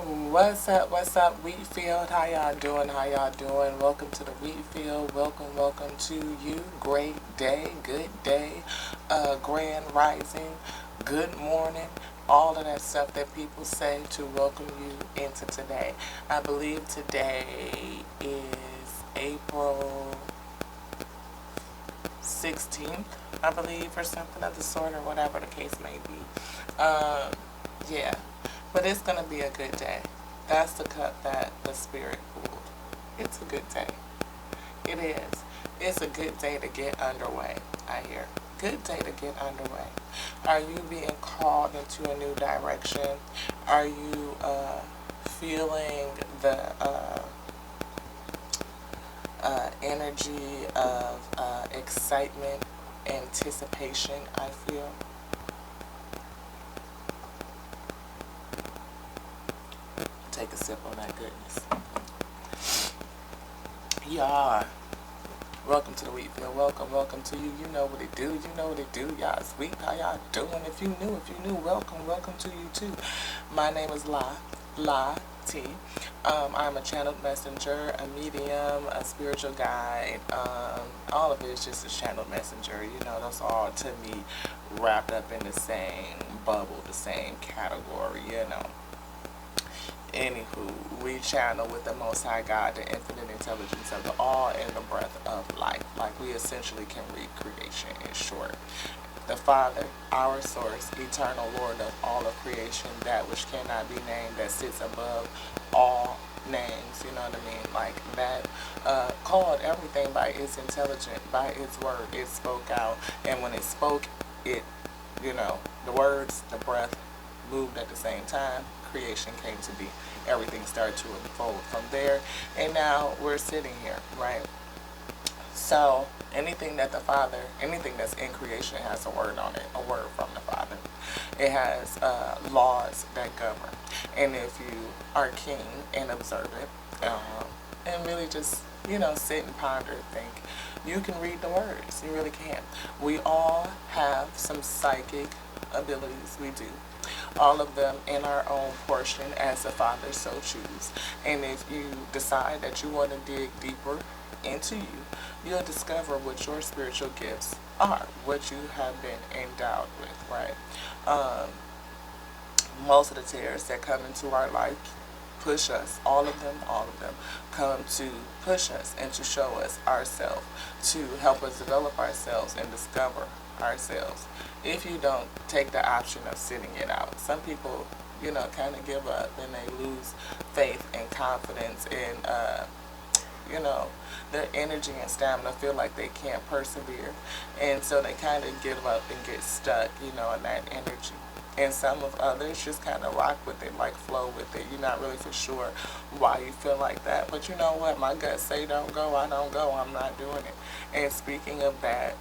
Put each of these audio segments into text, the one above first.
What's up, Wheatfield? How y'all doing? How y'all doing? Welcome to the Wheatfield. Welcome to you. Great day, good day, grand rising, good morning. All of that stuff that people say to welcome you into today. I believe today is April 16th, I believe, or something of the sort, or whatever the case may be. Yeah, but it's going to be a good day. That's the cup that the Spirit pulled. It's a good day. It is. It's a good day to get underway, I hear. Good day to get underway. Are you being called into a new direction? Are you feeling the energy of excitement, anticipation, I feel? Take a sip on that goodness. Y'all, welcome to the Wheatfield. Welcome to you. You know what it do. You know what it do. Y'all sweet. How y'all doing? If you new, welcome to you too. My name is La T. I'm a channeled messenger, a medium, a spiritual guide. All of it is just a channeled messenger. You know, that's all to me wrapped up in the same bubble, the same category, you know. Anywho, we channel with the Most High God, the infinite intelligence of the all and the breath of life. Like we essentially can read creation in short. The Father, our source, eternal Lord of all of creation, that which cannot be named, that sits above all names, you know what I mean? Like that, called everything by its intelligence, by its word. It spoke out, and when it spoke, it, you know, the words, the breath, moved at the same time. Creation came to be. Everything started to unfold from there, and now we're sitting here, right? So anything that the Father, anything that's in creation has a word on it, a word from the Father. It has laws that govern, and if you are keen and observant, and really just, you know, sit and ponder and think, you can read the words. You really can. We all have some psychic abilities. We do. All of them in our own portion as the Father so choose. And if you decide that you want to dig deeper into you, you'll discover what your spiritual gifts are, what you have been endowed with, right? Most of the tears that come into our life push us, all of them come to push us and to show us ourselves, to help us develop ourselves and discover ourselves. If you don't take the option of sitting it out, some people, you know, kind of give up and they lose faith and confidence and, you know, their energy and stamina, feel like they can't persevere. And so they kind of give up and get stuck, you know, in that energy. And some of others just kind of rock with it, like flow with it. You're not really for sure why you feel like that. But you know what? My gut say don't go, I don't go. I'm not doing it. And speaking of that,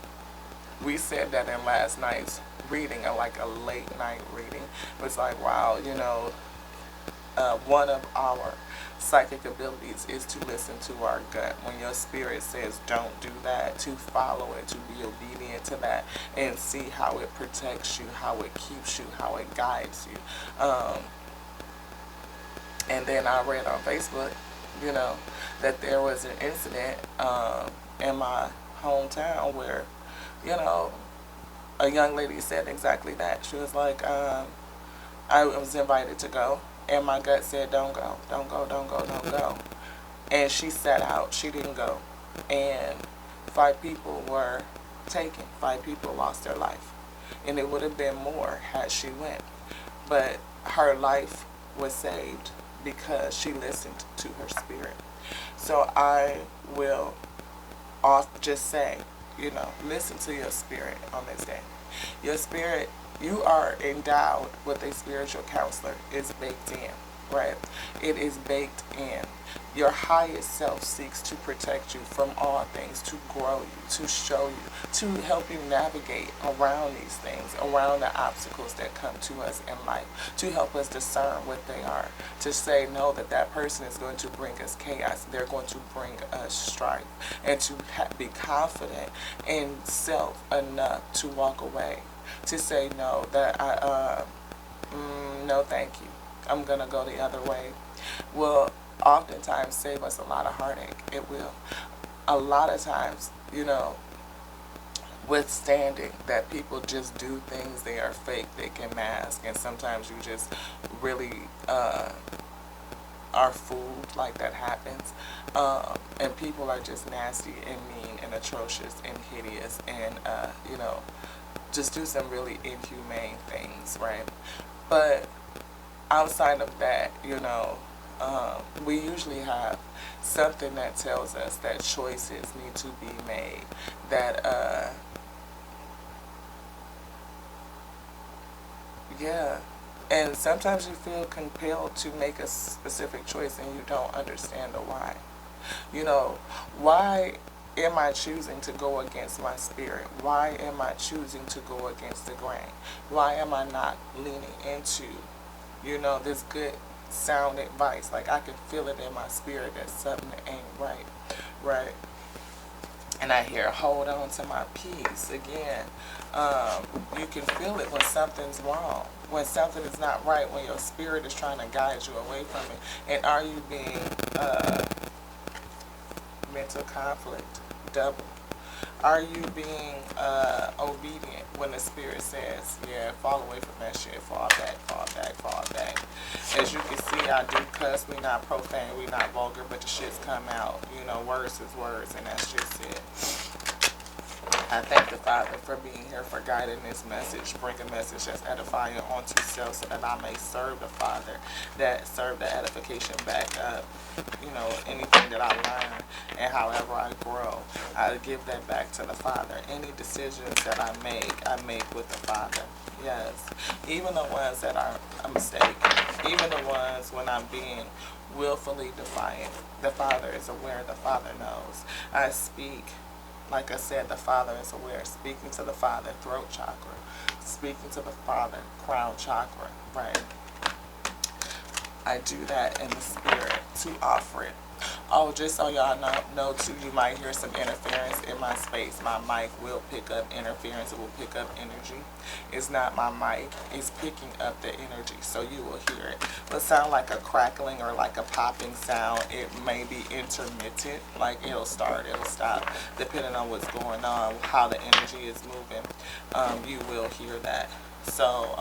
we said that in last night's reading, like a late night reading. It was like, wow, you know, one of our psychic abilities is to listen to our gut. When your spirit says don't do that, to follow it, to be obedient to that, and see how it protects you, how it keeps you, how it guides you. And then I read on Facebook, you know, that there was an incident in my hometown where, you know, a young lady said exactly that. She was like, I was invited to go, and my gut said, don't go, don't go, don't go, don't go. And she sat out. She didn't go. And 5 people were taken. 5 people lost their life. And it would have been more had she went. But her life was saved because she listened to her spirit. So I will just say, you know, listen to your spirit on this day. Your spirit, you are endowed with a spiritual counselor. It's baked in, right? It is baked in. Your highest self seeks to protect you from all things, to grow you, to show you, to help you navigate around these things, around the obstacles that come to us in life, to help us discern what they are, to say no, that that person is going to bring us chaos, they're going to bring us strife, and to be confident in self enough to walk away, to say no, that no thank you. I'm going to go the other way, will oftentimes save us a lot of heartache. It will. A lot of times, withstanding that people just do things, they are fake, they can mask, and sometimes you just really are fooled, like that happens. And people are just nasty and mean and atrocious and hideous and, just do some really inhumane things, right? But outside of that, we usually have something that tells us that choices need to be made, that, yeah. And sometimes you feel compelled to make a specific choice and you don't understand the why. Why am I choosing to go against my spirit? Why am I choosing to go against the grain? Why am I not leaning into, this good sound advice? Like, I can feel it in my spirit that something ain't right, right? And I hear, hold on to my peace. Again, you can feel it when something's wrong, when something is not right, when your spirit is trying to guide you away from it. And are you being mental conflict double? Are you being obedient when the spirit says, yeah, fall away from that shit, fall back, fall back, fall back? As you can see, I do cuss. We not profane, we not vulgar, but the shit's come out. Words is words, and that's just it. I thank the Father for being here, for guiding this message, bring a message that's edifying onto self so that I may serve the Father, that serve the edification back up. Anything that I learn and however I grow, I give that back to the Father. Any decisions that I make with the Father. Yes. Even the ones that are a mistake, even the ones when I'm being willfully defiant, the Father is aware, the Father knows. I speak. Like I said, the Father is aware. Speaking to the Father, throat chakra. Speaking to the Father, crown chakra, right? I do that in the spirit to offer it. Oh, just so y'all know too, you might hear some interference in my space. My mic will pick up interference. It will pick up energy. It's not my mic. It's picking up the energy, so you will hear it. It'll sound like a crackling or like a popping sound. It may be intermittent, like it'll start, it'll stop, depending on what's going on, how the energy is moving. You will hear that. So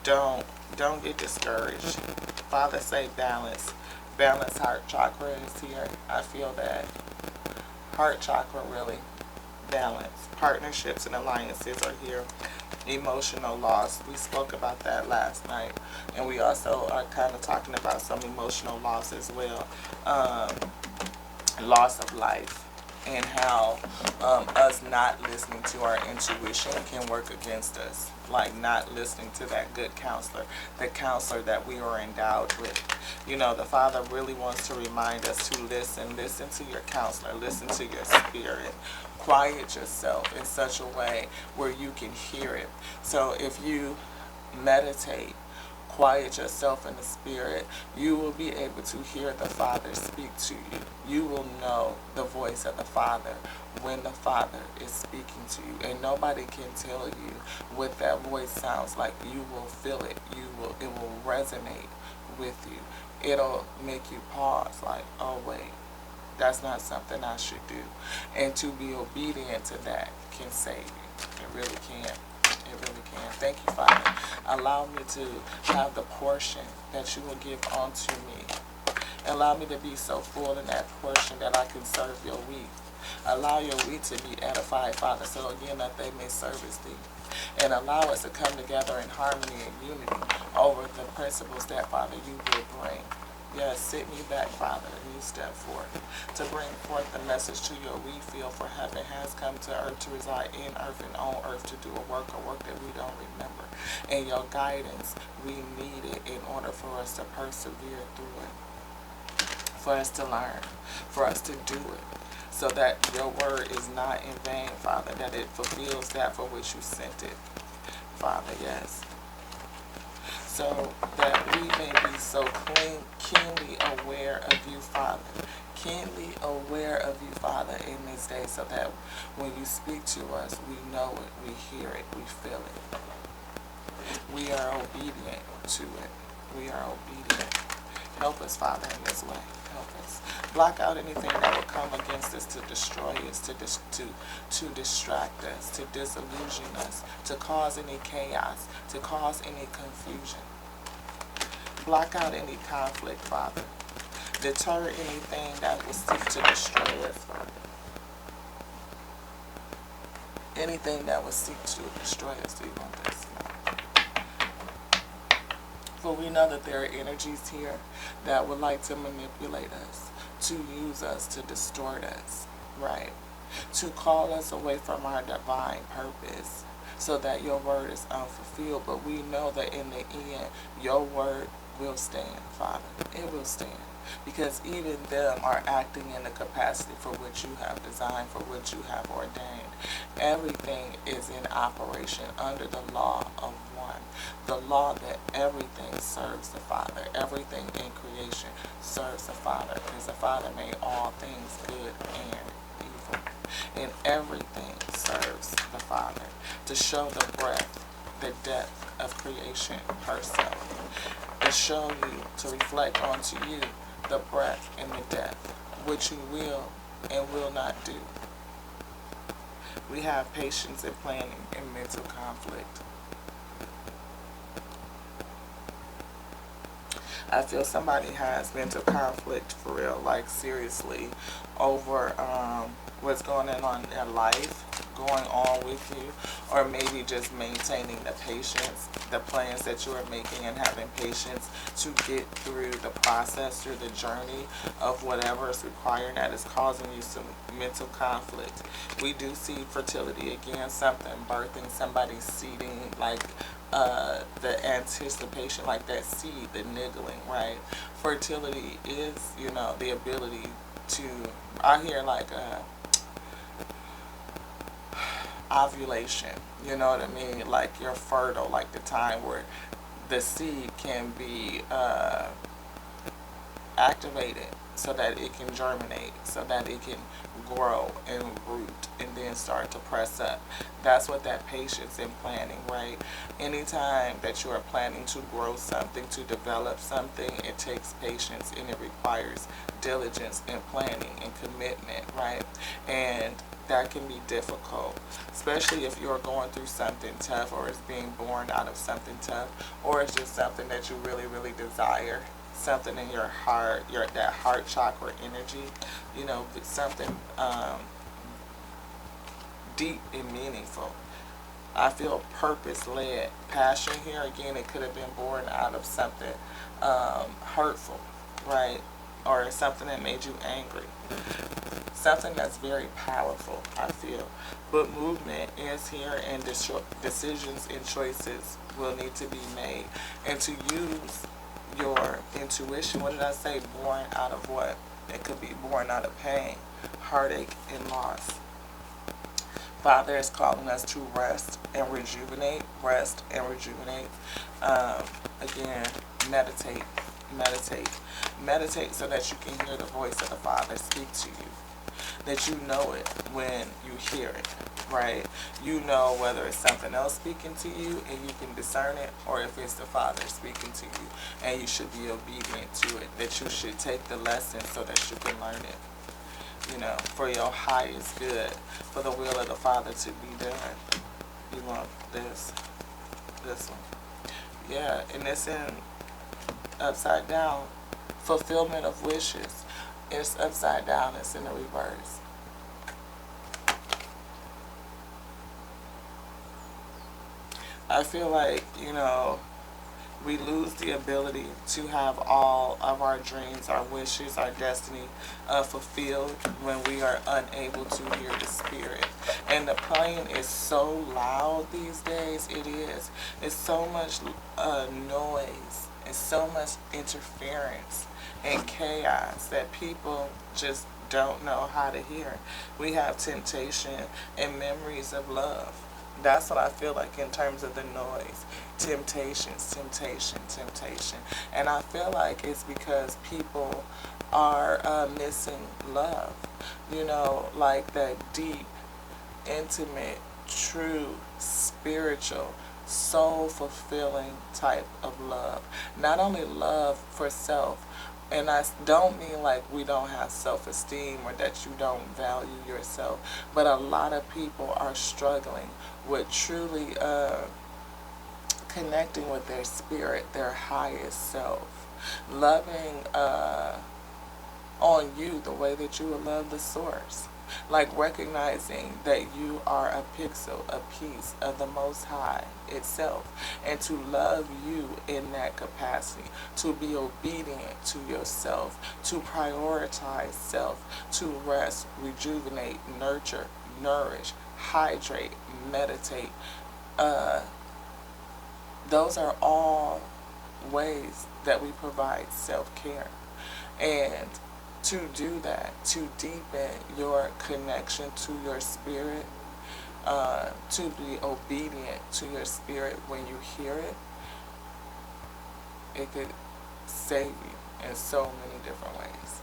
don't get discouraged. Father say balance. Balance heart chakra is here. I feel that. Heart chakra really balance. Partnerships and alliances are here. Emotional loss. We spoke about that last night. And we also are kind of talking about some emotional loss as well. Loss of life. And how us not listening to our intuition can work against us. Like not listening to that good counselor, the counselor that we are endowed with. The Father really wants to remind us to listen to your counselor, listen to your spirit. Quiet yourself in such a way where you can hear it. So if you meditate, quiet yourself in the spirit, you will be able to hear the Father speak to you. You will know the voice of the Father when the Father is speaking to you. And nobody can tell you what that voice sounds like. You will feel it. It will resonate with you. It'll make you pause like, oh wait, that's not something I should do. And to be obedient to that can save you. It really can. It really can. Thank you, Father. Allow me to have the portion that you will give unto me. Allow me to be so full in that portion that I can serve your wheat. Allow your wheat to be edified, Father, so again that they may service thee. And allow us to come together in harmony and unity over the principles that, Father, you will bring. Yes, sit me back, Father, and you step forth to bring forth the message to your wheat field, for heaven has come to earth to reside in earth and on earth to do a work that we don't remember. And your guidance, we need it in order for us to persevere through it, for us to learn, for us to do it, so that your word is not in vain, Father, that it fulfills that for which you sent it, Father, yes. So that we may be so keenly aware of you, Father. Keenly aware of you, Father, in this day, so that when you speak to us, we know it, we hear it, we feel it. We are obedient to it. we are obedient. Help us, Father, in this way. Help us. Block out anything that will come against us to destroy us, to distract us, to disillusion us, to cause any chaos, to cause any confusion. Block out any conflict, Father. Deter anything that will seek to destroy us, Father. Anything that will seek to destroy us, we want this. For we know that there are energies here that would like to manipulate us, to use us, to distort us, right? To call us away from our divine purpose so that your word is unfulfilled. But we know that in the end, your word will stand, Father. It will stand. Because even them are acting in the capacity for which you have designed, for which you have ordained. Everything is in operation under the law of one. The law that everything serves the Father. Everything in creation serves the Father. Because the Father made all things good and evil. And everything serves the Father. To show the breadth, the depth of creation herself. To show you, to reflect onto you, the breadth and the depth, which you will and will not do. We have patience in planning and mental conflict. I feel somebody has mental conflict for real, like seriously, over what's going on in their life, going on with you, or maybe just maintaining the patience, the plans that you are making, and having patience to get through the process, through the journey of whatever is required that is causing you some mental conflict. We do see fertility again, something birthing, somebody seeding, like the anticipation, like that seed, the niggling, right? Fertility is, you know, the ability to, I hear like ovulation, you know what I mean? Like you're fertile, like the time where the seed can be activated so that it can germinate, so that it can grow and root and then start to press up. That's what that patience in planning, right? Anytime that you are planning to grow something, to develop something, it takes patience and it requires diligence and planning and commitment, right? And that can be difficult, especially if you're going through something tough, or it's being born out of something tough, or it's just something that you really, really desire, something in your heart, that heart chakra energy, you know, something deep and meaningful. I feel purpose-led. Passion here, again, it could have been born out of something hurtful, right? Or something that made you angry. Something that's very powerful, I feel. But movement is here, and decisions and choices will need to be made. And to use your intuition, what did I say? Born out of what? It could be born out of pain, heartache, and loss. Father is calling us to rest and rejuvenate. Rest and rejuvenate. Again, meditate. Meditate. Meditate so that you can hear the voice of the Father speak to you. That you know it when you hear it, right? You know whether it's something else speaking to you and you can discern it, or if it's the Father speaking to you and you should be obedient to it. That you should take the lesson so that you can learn it. You know, for your highest good, for the will of the Father to be done. You want this one. Yeah, and it's in upside down. Fulfillment of wishes. It's upside down. It's in the reverse. I feel like, you know, we lose the ability to have all of our dreams, our wishes, our destiny fulfilled when we are unable to hear the Spirit. And the plane is so loud these days. It is. It's so much noise. It's so much interference and chaos that people just don't know how to hear. We have temptation and memories of love. That's what I feel like in terms of the noise. Temptations, temptation, temptation. And I feel like it's because people are missing love. You know, like that deep, intimate, true, spiritual soul fulfilling type of love. Not only love for self, and I don't mean like we don't have self-esteem or that you don't value yourself, but a lot of people are struggling with truly connecting with their spirit, their highest self, loving on you the way that you would love the source. Like recognizing that you are a pixel, a piece of the Most High itself, and to love you in that capacity, to be obedient to yourself, to prioritize self, to rest, rejuvenate, nurture, nourish, hydrate, meditate. Those are all ways that we provide self-care. And to do that, to deepen your connection to your spirit, to be obedient to your spirit when you hear it, it could save you in so many different ways.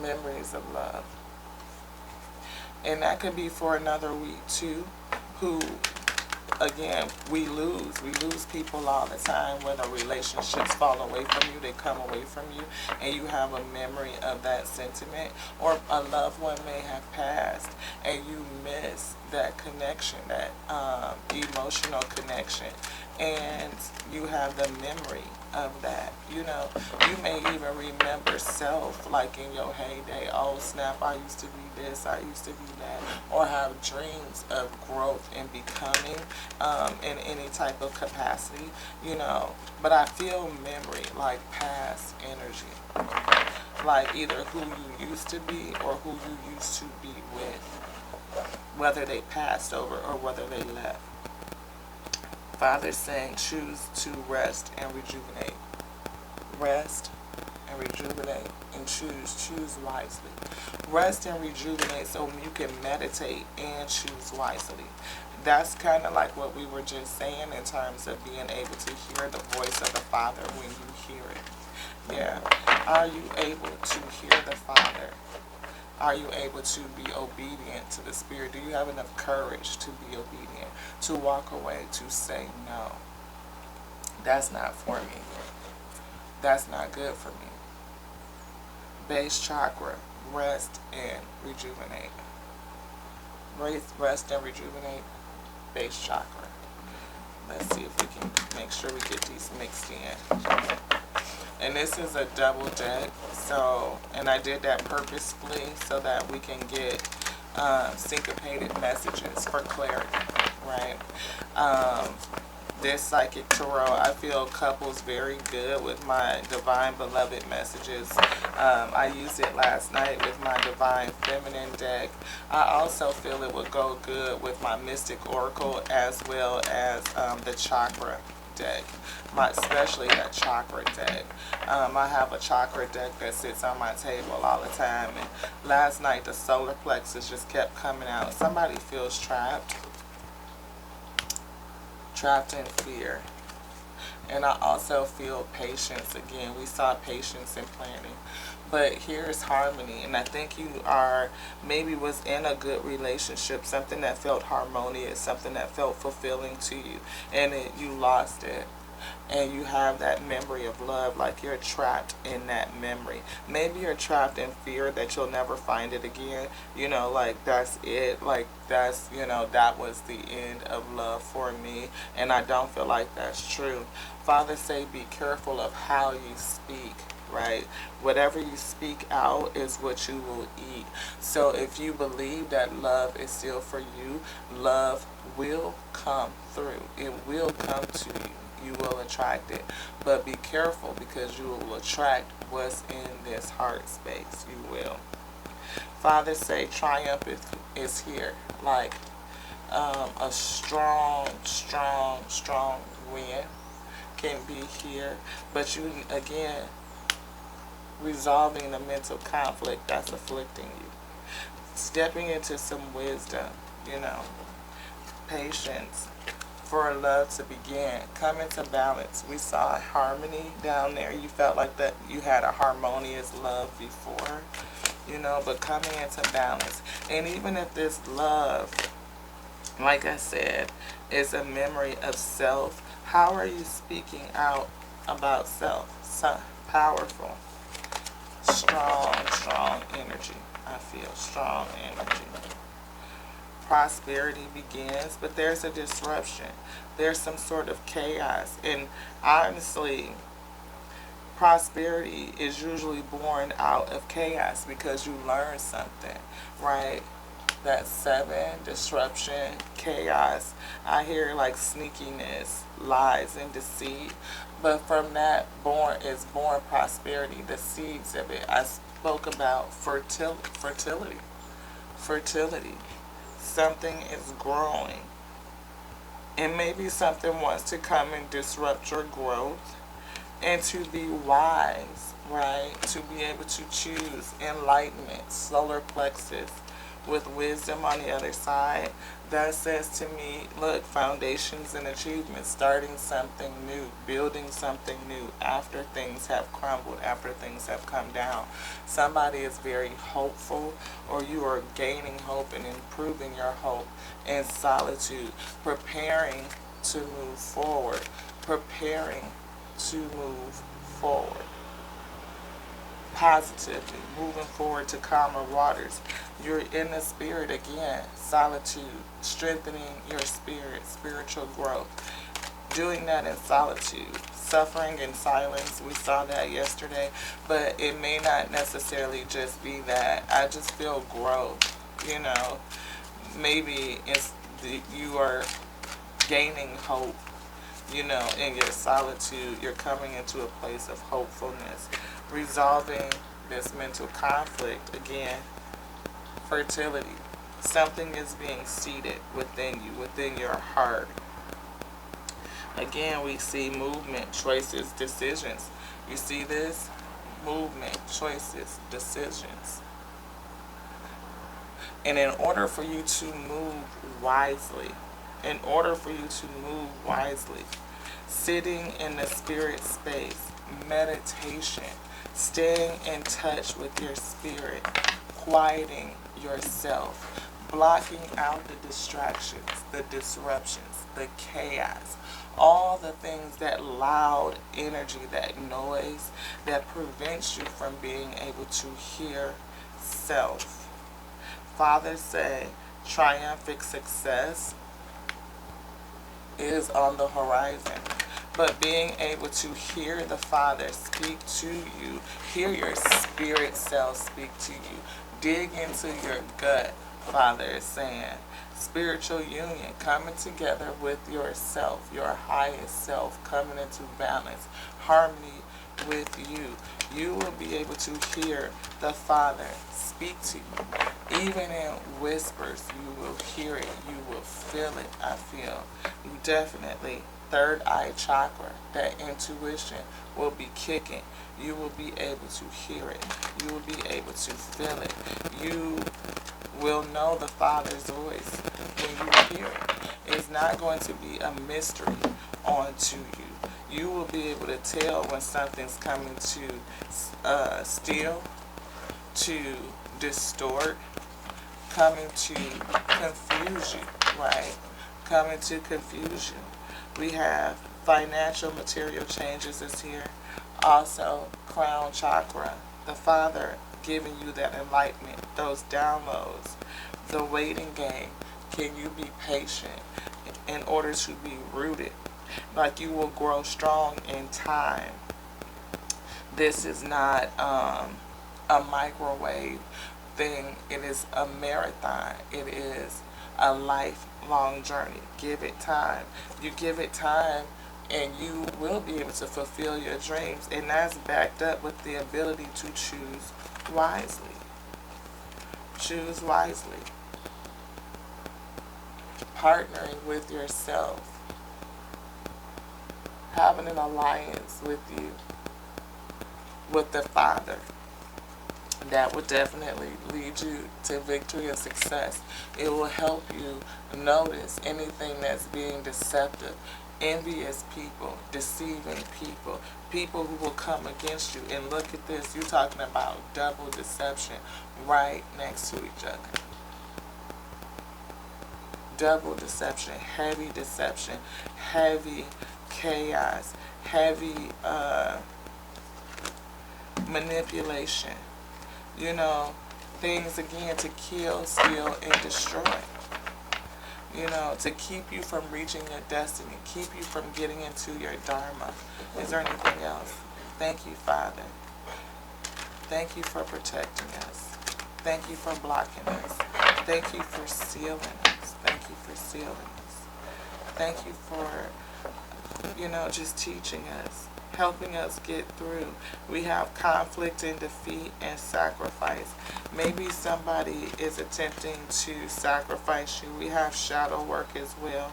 Memories of love. And that could be for another week too, who, again, we lose people all the time when the relationships fall away from you, they come away from you, and you have a memory of that sentiment, or a loved one may have passed and you miss that connection, that emotional connection, and you have the memory of that. You know, you may even remember self, like in your heyday, oh snap, I used to be this, I used to be that, or have dreams of growth and becoming in any type of capacity, you know. But I feel memory like past energy, like either who you used to be or who you used to be with, whether they passed over or whether they left. Father's saying choose to rest and rejuvenate. Rest and rejuvenate and choose wisely. Rest and rejuvenate so you can meditate and choose wisely. That's kind of like what we were just saying in terms of being able to hear the voice of the Father when you hear it. Yeah. Are you able to hear the Father? Are you able to be obedient to the Spirit? Do you have enough courage to be obedient, to walk away, to say no? That's not for me. That's not good for me. Base chakra, rest and rejuvenate. Rest and rejuvenate, base chakra. Let's see if we can make sure we get these mixed in. And this is a double deck, so, and I did that purposefully so that we can get syncopated messages for clarity, right? This Psychic Tarot, I feel couples very good with my Divine Beloved messages. I used it last night with my Divine Feminine deck. I also feel it would go good with my Mystic Oracle as well as the Chakra deck, especially that Chakra deck. I have a Chakra deck that sits on my table all the time, and last night the solar plexus just kept coming out. Somebody feels trapped in fear. And I also feel patience. Again, we saw patience and planning. But here's harmony. And I think you are, maybe was in a good relationship, something that felt harmonious, something that felt fulfilling to you. And you lost it. And you have that memory of love, like you're trapped in that memory. Maybe you're trapped in fear that you'll never find it again. You know, like that's it. Like that's, you know, that was the end of love for me. And I don't feel like that's true. Father say be careful of how you speak, right? Whatever you speak out is what you will eat. So if you believe that love is still for you, love will come through. It will come to you. You will attract it. But be careful, because you will attract what's in this heart space. You will. Father say triumph is here. Like a strong wind can be here. But you, again, resolving the mental conflict that's afflicting you. Stepping into some wisdom, you know. Patience. For love to begin, come into balance. We saw harmony down there. You felt like that you had a harmonious love before, you know, but coming into balance. And even if this love Like I said, is a memory of self. How are you speaking out about self? So powerful. Strong energy. I feel strong energy. Prosperity begins, but there's a disruption. There's some sort of chaos. And honestly, prosperity is usually born out of chaos because you learn something, right? That 7, disruption, chaos. I hear like sneakiness, lies, and deceit. But from that is born prosperity, the seeds of it. I spoke about fertility. Fertility. Something is growing. And maybe something wants to come and disrupt your growth. And to be wise, right? To be able to choose enlightenment, solar plexus, with wisdom on the other side. That says to me, look, foundations and achievements, starting something new, building something new after things have crumbled, after things have come down. Somebody is very hopeful, or you are gaining hope and improving your hope in solitude, preparing to move forward, preparing to move forward positively, moving forward to calmer waters. You're in the spirit again, solitude, strengthening your spirit, spiritual growth. Doing that in solitude, suffering in silence. We saw that yesterday, but it may not necessarily just be that. I just feel growth, you know. Maybe you are gaining hope, you know, in your solitude. You're coming into a place of hopefulness, resolving this mental conflict. Again, fertility. Something is being seeded within you, within your heart. Again, we see movement, choices, decisions. You see this? Movement, choices, decisions. And in order for you to move wisely, sitting in the spirit space, meditation, staying in touch with your spirit, quieting yourself, blocking out the distractions, the disruptions, the chaos, all the things, that loud energy, that noise that prevents you from being able to hear self. Fathers say triumphant success is on the horizon. But being able to hear the Father speak to you, hear your spirit self speak to you, dig into your gut, Father is saying. Spiritual union, coming together with yourself, your highest self, coming into balance, harmony with you. You will be able to hear the Father speak to you. Even in whispers, you will hear it. You will feel it, I feel. You definitely, third eye chakra, that intuition will be kicking. You will be able to hear it. You will be able to feel it. You will know the Father's voice when you hear it. It's not going to be a mystery onto you. You will be able to tell when something's coming to steal, to distort, coming to confuse you, right? Coming to confuse you. We have financial material changes is here. Also, crown chakra. The Father giving you that enlightenment, those downloads. The waiting game. Can you be patient in order to be rooted? Like you will grow strong in time. This is not a microwave thing. It is a marathon. It is a lifelong journey. Give it time. You give it time, and you will be able to fulfill your dreams. And that's backed up with the ability to choose wisely. Choose wisely. Partnering with yourself. Having an alliance with you, with the Father. That will definitely lead you to victory and success. It will help you notice anything that's being deceptive, envious people, deceiving people, people who will come against you. And look at this, you're talking about double deception right next to each other. double deception, heavy chaos, heavy manipulation. You know, things again to kill, steal, and destroy. You know, to keep you from reaching your destiny, keep you from getting into your dharma. Is there anything else? Thank you, Father. Thank you for protecting us. Thank you for blocking us. Thank you for sealing us. Thank you for sealing us. Thank you for, you know, just teaching us, helping us get through. We have conflict and defeat and sacrifice. Maybe somebody is attempting to sacrifice you. We have shadow work as well.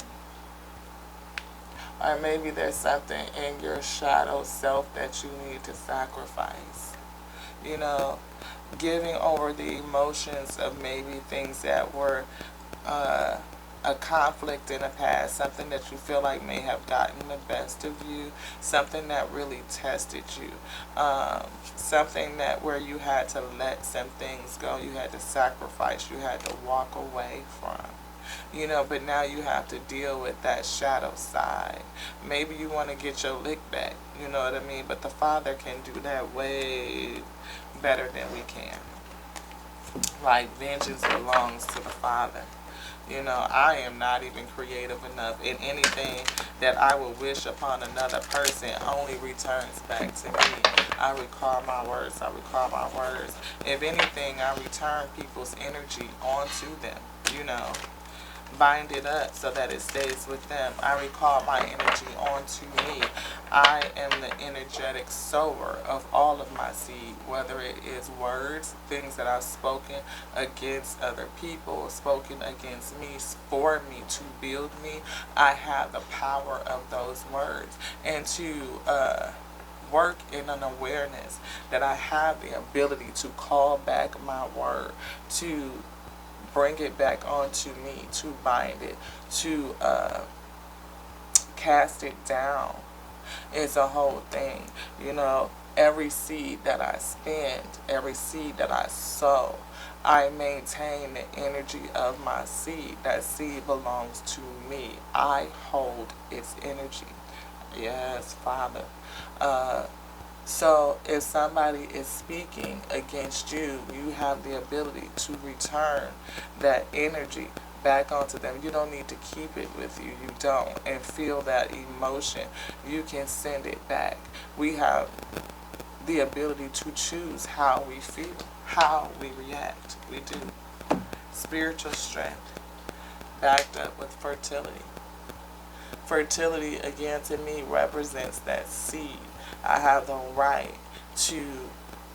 Or maybe there's something in your shadow self that you need to sacrifice. You know, giving over the emotions of maybe things that were a conflict in the past, something that you feel like may have gotten the best of you, something that really tested you, something that where you had to let some things go, you had to sacrifice, you had to walk away from. You know, but now you have to deal with that shadow side. Maybe you want to get your lick back, you know what I mean? But the Father can do that way better than we can. Like, vengeance belongs to the Father. You know, I am not even creative enough, and anything that I will wish upon another person only returns back to me. I recall my words. I recall my words. If anything, I return people's energy onto them, you know. Bind it up so that it stays with them. I recall my energy onto me. I am the energetic sower of all of my seed, whether it is words, things that I've spoken against other people, spoken against me, for me, to build me. I have the power of those words. And to work in an awareness that I have the ability to call back my word, to bring it back onto me, to bind it, to cast it down. It's a whole thing. You know, every seed that I spend, every seed that I sow, I maintain the energy of my seed. That seed belongs to me. I hold its energy. Yes, Father. So if somebody is speaking against you, you have the ability to return that energy back onto them. You don't need to keep it with you. You don't. And feel that emotion. You can send it back. We have the ability to choose how we feel, how we react. We do. Spiritual strength backed up with fertility. Fertility, again, to me, represents that seed. I have the right to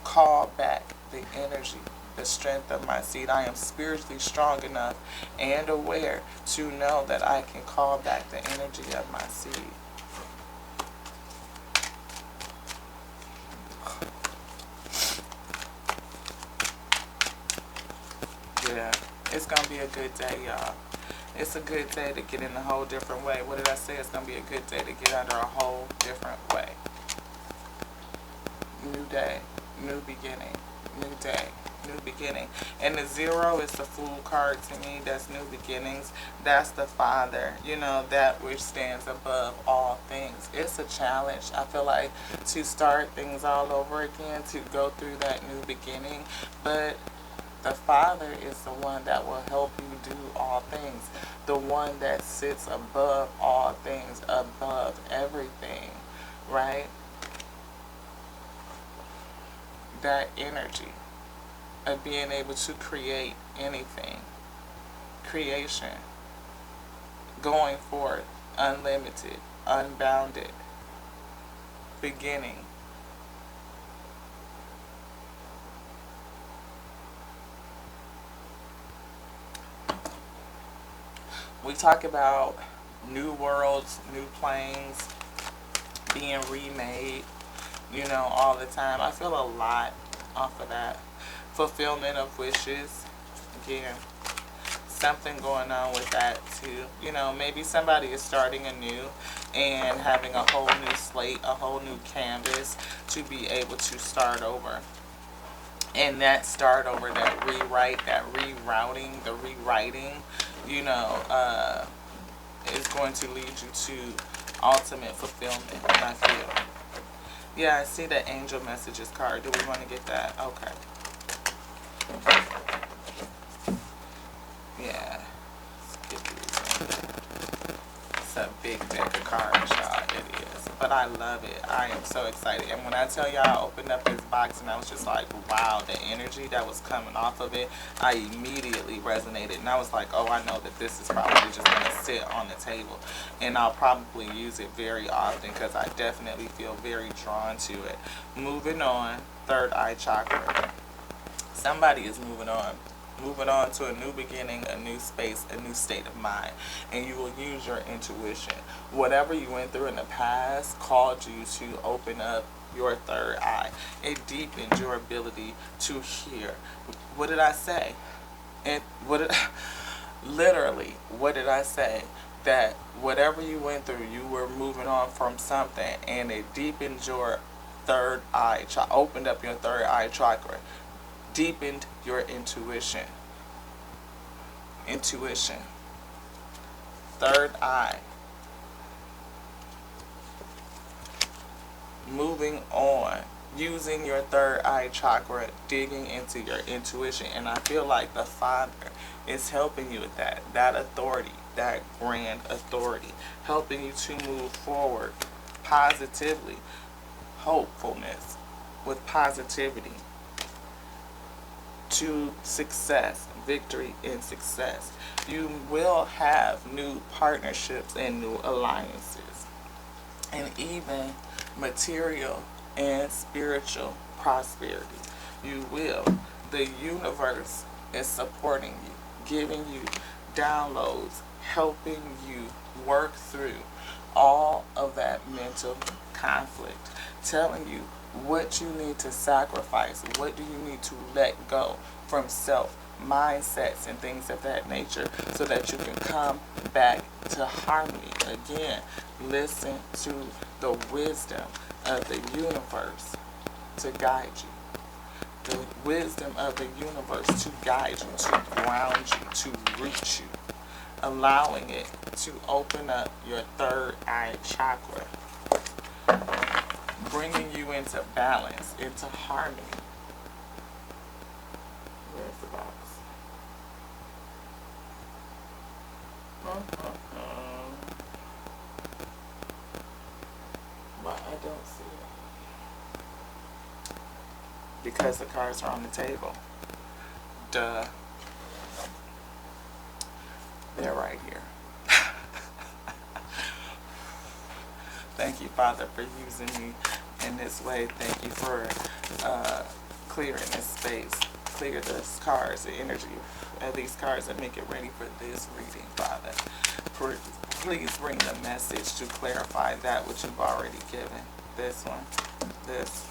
call back the energy, the strength of my seed. I am spiritually strong enough and aware to know that I can call back the energy of my seed. Yeah, it's going to be a good day, y'all. It's a good day to get in a whole different way. What did I say? It's going to be a good day to get under a whole different way. New day, new beginning, new day, new beginning. And the 0 is the Fool card to me. That's new beginnings. That's the Father, you know, that which stands above all things. It's a challenge, I feel like, to start things all over again, to go through that new beginning. But the Father is the one that will help you do all things. The one that sits above all things, above everything, right? That energy of being able to create anything. Creation. Going forth. Unlimited. Unbounded. Beginning. We talk about new worlds, new planes, being remade, you know, all the time. I feel a lot off of that. Fulfillment of wishes. Again, something going on with that too. You know, maybe somebody is starting anew and having a whole new slate, a whole new canvas to be able to start over. And that start over, that rewrite, that rerouting, the rewriting, you know, is going to lead you to ultimate fulfillment, I feel. Yeah, I see the angel messages card. Do we want to get that? Okay. Yeah. Let's get these. It's a big deck of cards, y'all. It is. But I love it. I am so excited. And when I tell y'all, I opened up this box and I was just like, wow, the energy that was coming off of it, I immediately resonated. And I was like, oh, I know that this is probably just going to sit on the table. And I'll probably use it very often because I definitely feel very drawn to it. Moving on, third eye chakra. Somebody is moving on. Moving on to a new beginning, a new space, a new state of mind. And you will use your intuition. Whatever you went through in the past called you to open up your third eye. It deepened your ability to hear. What did I say? Literally, what did I say? That whatever you went through, you were moving on from something, and it deepened your third eye, opened up your third eye chakra. Deepened your intuition. Intuition. Third eye. Moving on. Using your third eye chakra, digging into your intuition. And I feel like the Father is helping you with that. That authority. That grand authority. Helping you to move forward positively. Hopefulness with positivity. To success, victory and success. You will have new partnerships and new alliances, and even material and spiritual prosperity. You will. The universe is supporting you, giving you downloads, helping you work through all of that mental conflict, telling you what you need to sacrifice, what do you need to let go from self mindsets and things of that nature so that you can come back to harmony again. Listen to the wisdom of the universe to guide you. The wisdom of the universe to guide you, to ground you, to root you. Allowing it to open up your third eye chakra. Bringing you into balance, into harmony. Where's the box? But I don't see it. Because the cards are on the table. Duh. They're right here. Thank you, Father, for using me in this way. Thank you for clearing this space. Clear these cards, the energy of these cards, and make it ready for this reading, Father. Please bring the message to clarify that which you've already given. This one. This.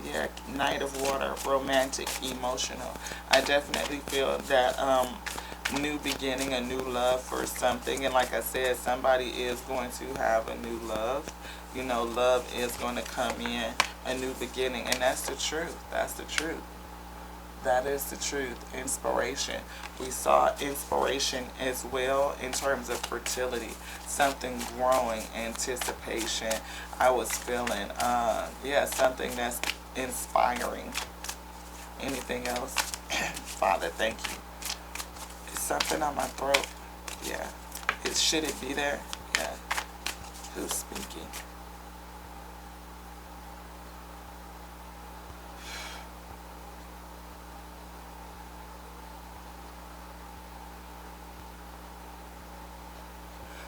Yeah, Knight of Water, romantic, emotional. I definitely feel that new beginning, a new love for something. And like I said, somebody is going to have a new love. You know, love is going to come in, a new beginning. And that's the truth. That's the truth. That is the truth. Inspiration. We saw inspiration as well in terms of fertility. Something growing, anticipation. I was feeling, yeah, something that's inspiring. Anything else? Father, thank you. Is something on my throat? Yeah. Should it be there? Yeah. Who's speaking?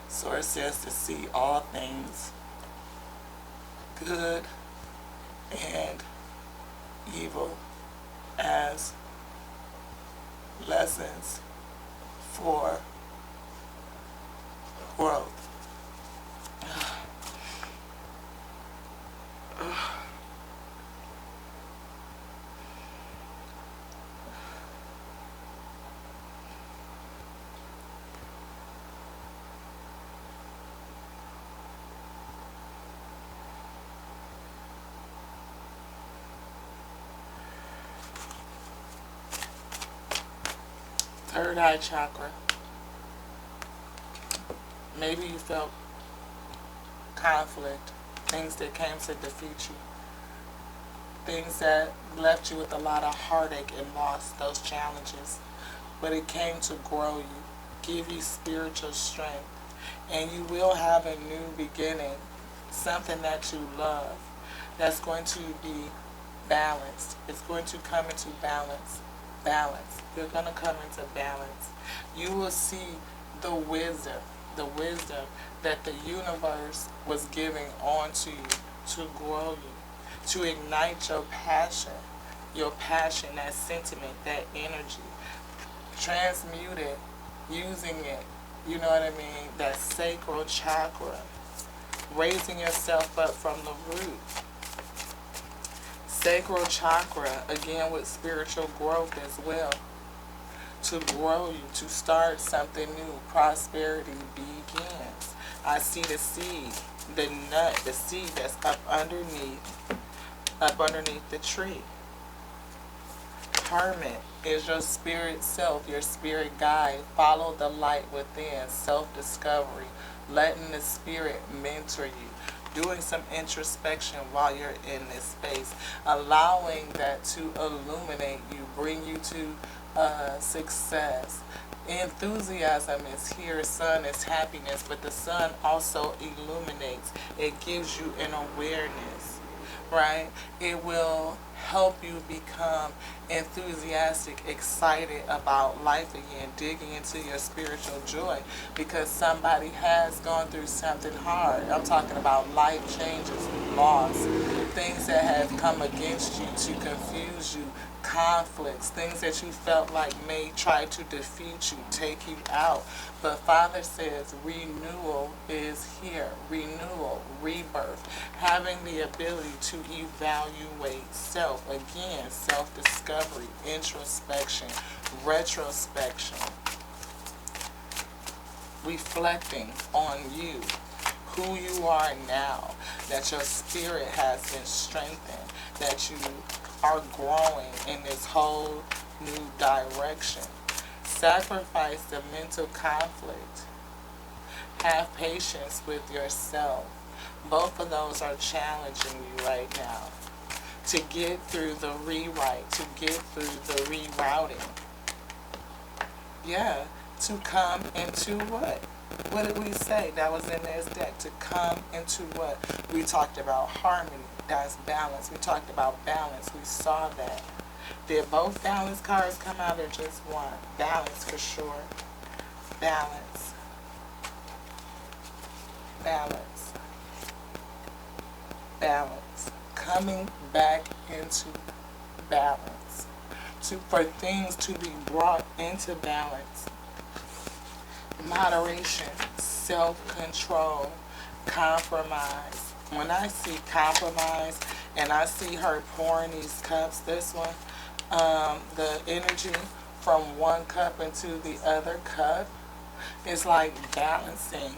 Source says to see all things good and evil as lessons for growth. Third eye chakra. Maybe you felt conflict, things that came to defeat you, things that left you with a lot of heartache and loss, those challenges. But it came to grow you, give you spiritual strength, and you will have a new beginning, something that you love, that's going to be balanced. It's going to come into balance. Balance. You're going to come into balance. You will see the wisdom that the universe was giving onto you to grow you, to ignite your passion, that sentiment, that energy. Transmute it, using it, you know what I mean, that sacral chakra, raising yourself up from the root. Sacral chakra, again with spiritual growth as well, to grow you, to start something new. Prosperity begins. I see the seed, the nut, the seed that's up underneath the tree. Hermit is your spirit self, your spirit guide. Follow the light within, self-discovery, letting the spirit mentor you, doing some introspection while you're in this space, allowing that to illuminate you, bring you to success. Enthusiasm is here, sun is happiness, but the sun also illuminates. It gives you an awareness, right? It will help you become enthusiastic, excited about life again, digging into your spiritual joy, because somebody has gone through something hard. I'm talking about life changes, loss, things that have come against you to confuse you, conflicts, things that you felt like may try to defeat you, take you out. But Father says renewal is here. Renewal, rebirth, having the ability to evaluate self. Again, self-discovery, introspection, retrospection, reflecting on you, who you are now, that your spirit has been strengthened, that you are growing in this whole new direction. Sacrifice the mental conflict. Have patience with yourself. Both of those are challenging you right now. To get through the rewrite, to get through the rerouting. Yeah, to come into what? What did we say that was in this deck? To come into what? We talked about harmony. That's balance. We talked about balance. We saw that. Did both balance cards come out or just one? Balance for sure. Balance. Balance. Balance. Coming back into balance. For things to be brought into balance. Moderation. Self-control. Compromise. When I see compromise and I see her pouring these cups, this one, the energy from one cup into the other cup is like balancing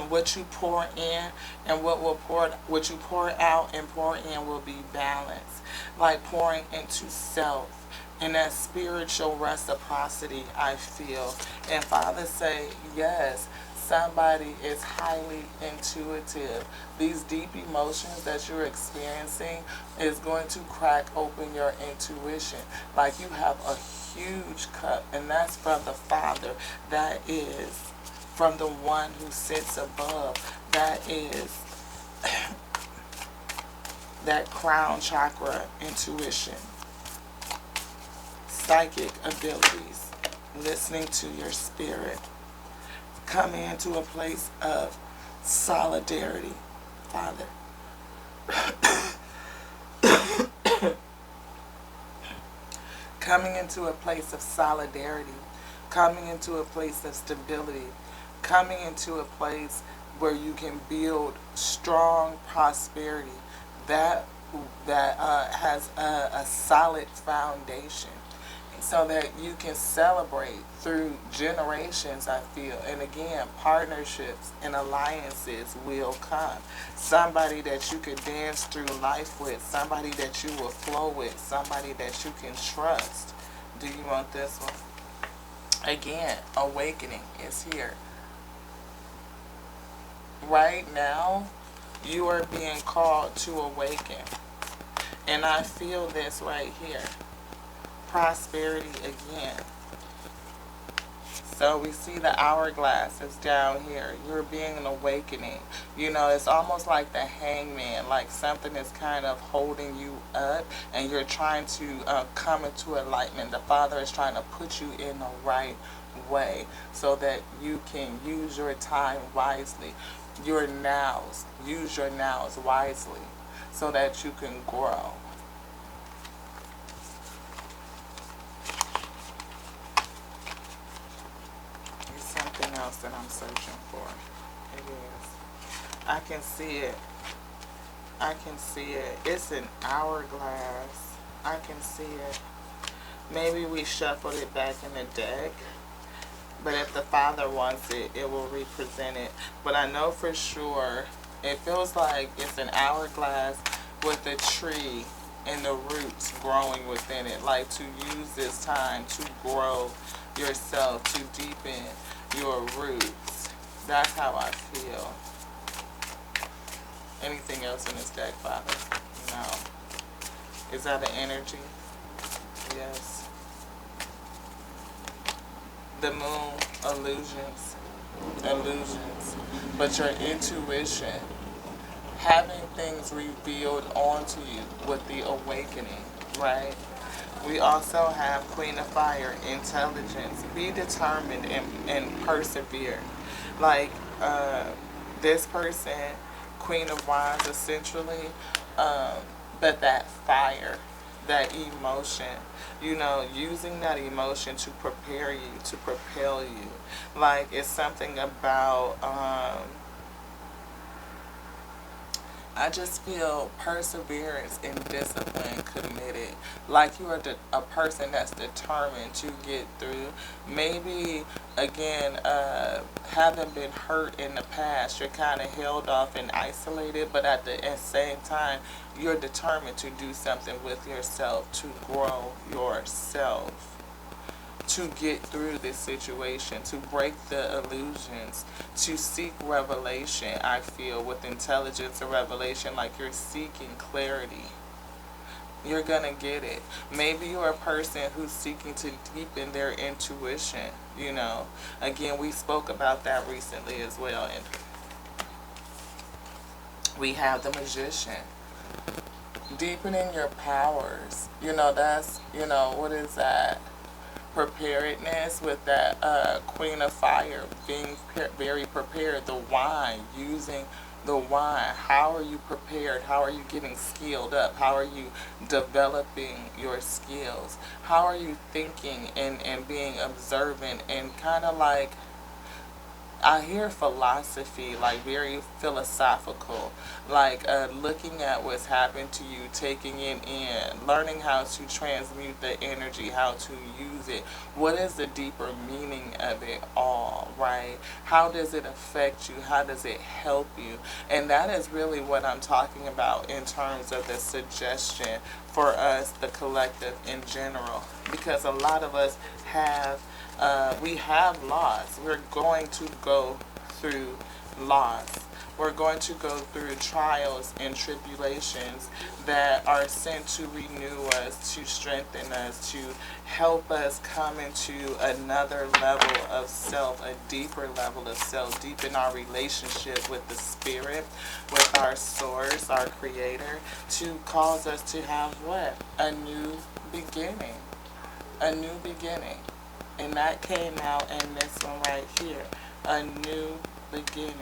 what you pour in and what you pour out and pour in will be balanced, like pouring into self. And that spiritual reciprocity I feel. And Father say, yes, somebody is highly intuitive. These deep emotions that you're experiencing is going to crack open your intuition. Like you have a huge cup, and that's from the Father. That is from the one who sits above. That is that crown chakra intuition. Psychic abilities. Listening to your spirit. Coming into a place of solidarity, Father. Coming into a place of solidarity. Coming into a place of stability. Coming into a place where you can build strong prosperity that has a solid foundation, so that you can celebrate through generations, I feel. And again, partnerships and alliances will come. Somebody that you could dance through life with, somebody that you will flow with, somebody that you can trust. Do you want this one? Again, awakening is here. right now, you are being called to awaken. And I feel this right here. Prosperity again. So we see the hourglass is down here. You're being an awakening. You know, it's almost like the hangman, like something is kind of holding you up and you're trying to come into enlightenment. The Father is trying to put you in the right way so that you can use your time wisely. Your nows. Use your nows wisely so that you can grow. Something else that I'm searching for. It is. I can see it. I can see it. It's an hourglass. I can see it. Maybe we shuffled it back in the deck. But if the Father wants it, it will represent it. But I know for sure, it feels like it's an hourglass with a tree and the roots growing within it. Like to use this time to grow yourself, to deepen your roots. That's how I feel. Anything else in this deck, Father? No. Is that an energy? Yes. The moon, illusions. Illusions. But your intuition, having things revealed onto you with the awakening, right? We also have Queen of Fire, intelligence. Be determined and persevere. Like this person, Queen of Wands, essentially, but that fire, that emotion, you know, using that emotion to prepare you, to propel you. Like it's something about I just feel perseverance and discipline, committed. Like you are a person that's determined to get through. Maybe, again, having been hurt in the past, you're kind of held off and isolated, but at the same time, you're determined to do something with yourself, to grow yourself, to get through this situation, to break the illusions, to seek revelation. I feel with intelligence and revelation, like you're seeking clarity. You're gonna get it. Maybe you're a person who's seeking to deepen their intuition, you know. Again, we spoke about that recently as well. And we have the Magician. Deepening your powers. You know, that's, you know, what is that? Preparedness with that Queen of Fire, being very prepared. The wine, using the wine. How are you prepared? How are you getting skilled up? How are you developing your skills? How are you thinking and being observant and kind of like, I hear philosophy, like very philosophical, like looking at what's happened to you, taking it in, learning how to transmute the energy, how to use it. What is the deeper meaning of it all, right? How does it affect you? How does it help you? And that is really what I'm talking about in terms of the suggestion for us, the collective in general. Because a lot of us have we have loss. We're going to go through loss. We're going to go through trials and tribulations that are sent to renew us, to strengthen us, to help us come into another level of self, a deeper level of self, deepen our relationship with the Spirit, with our source, our Creator, to cause us to have what? A new beginning. A new beginning. And that came out in this one right here. A new beginning.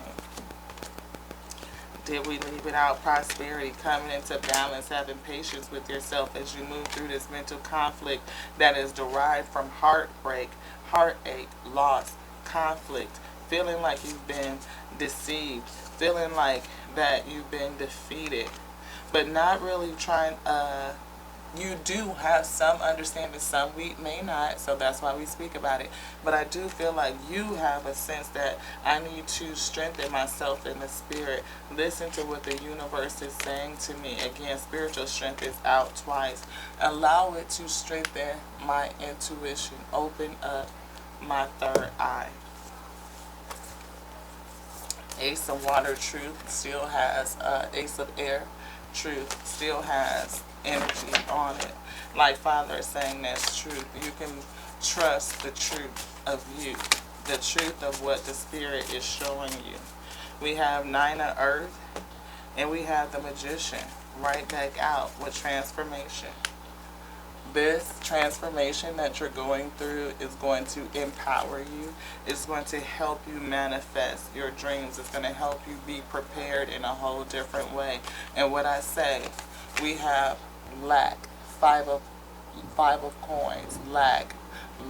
Did we leave it out? Prosperity, coming into balance, having patience with yourself as you move through this mental conflict that is derived from heartbreak, heartache, loss, conflict, feeling like you've been deceived, feeling like that you've been defeated, but not really trying, you do have some understanding, some we may not, so that's why we speak about it. But I do feel like you have a sense that I need to strengthen myself in the Spirit. Listen to what the universe is saying to me. Again, spiritual strength is out twice. Allow it to strengthen my intuition. Open up my third eye. Ace of Water, Truth, still has Ace of Air, Truth, still has energy on it. Like Father is saying, that's truth. You can trust the truth of you, the truth of what the Spirit is showing you. We have Nine of Earth, and we have the Magician right back out with transformation. This transformation that you're going through is going to empower you. It's going to help you manifest your dreams. It's going to help you be prepared in a whole different way. And what I say, we have lack, five of coins, lack,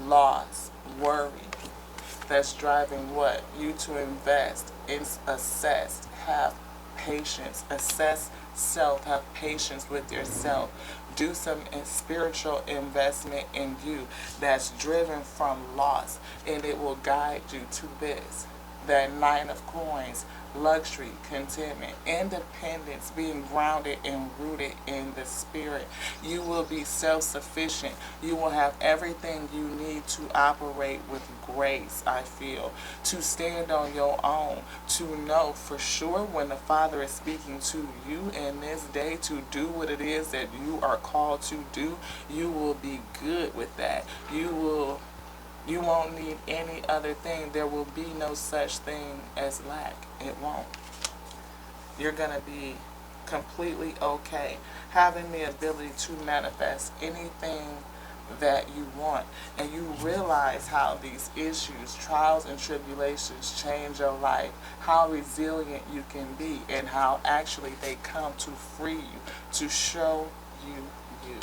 loss, worry. That's driving what? You to invest, assess, have patience, assess self, have patience with yourself. Do some spiritual investment in you that's driven from loss, and it will guide you to this. That Nine of Coins, luxury, contentment, independence, being grounded and rooted in the Spirit. You will be self-sufficient. You will have everything you need to operate with grace, I feel, to stand on your own, to know for sure when the Father is speaking to you in this day to do what it is that you are called to do. You will be good with that. You won't need any other thing. There will be no such thing as lack. It won't. You're going to be completely okay, having the ability to manifest anything that you want. And you realize how these issues, trials and tribulations change your life, how resilient you can be, and how actually they come to free you, to show you you,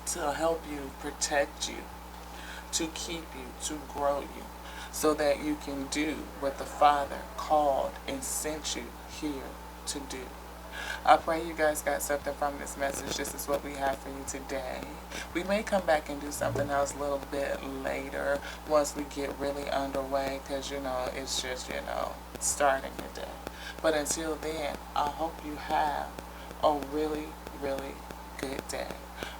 to help you, protect you, to keep you, to grow you, so that you can do what the Father called and sent you here to do. I pray you guys got something from this message. This is what we have for you today. We may come back and do something else a little bit later once we get really underway, because, it's just, starting the day. But until then, I hope you have a really, really good day.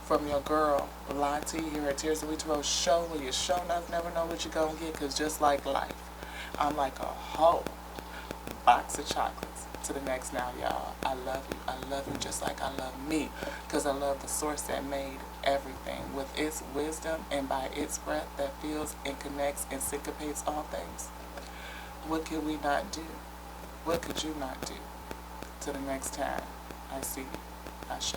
From your girl, Lati, here at Tears of We Twelve Show, where you show enough never know what you're going to get, because just like life, I'm like a whole box of chocolates. To the next now, y'all. I love you. I love you just like I love me, because I love the source that made everything with its wisdom and by its breath that feels and connects and syncopates all things. What could we not do? What could you not do? To the next time I see you, Ashe.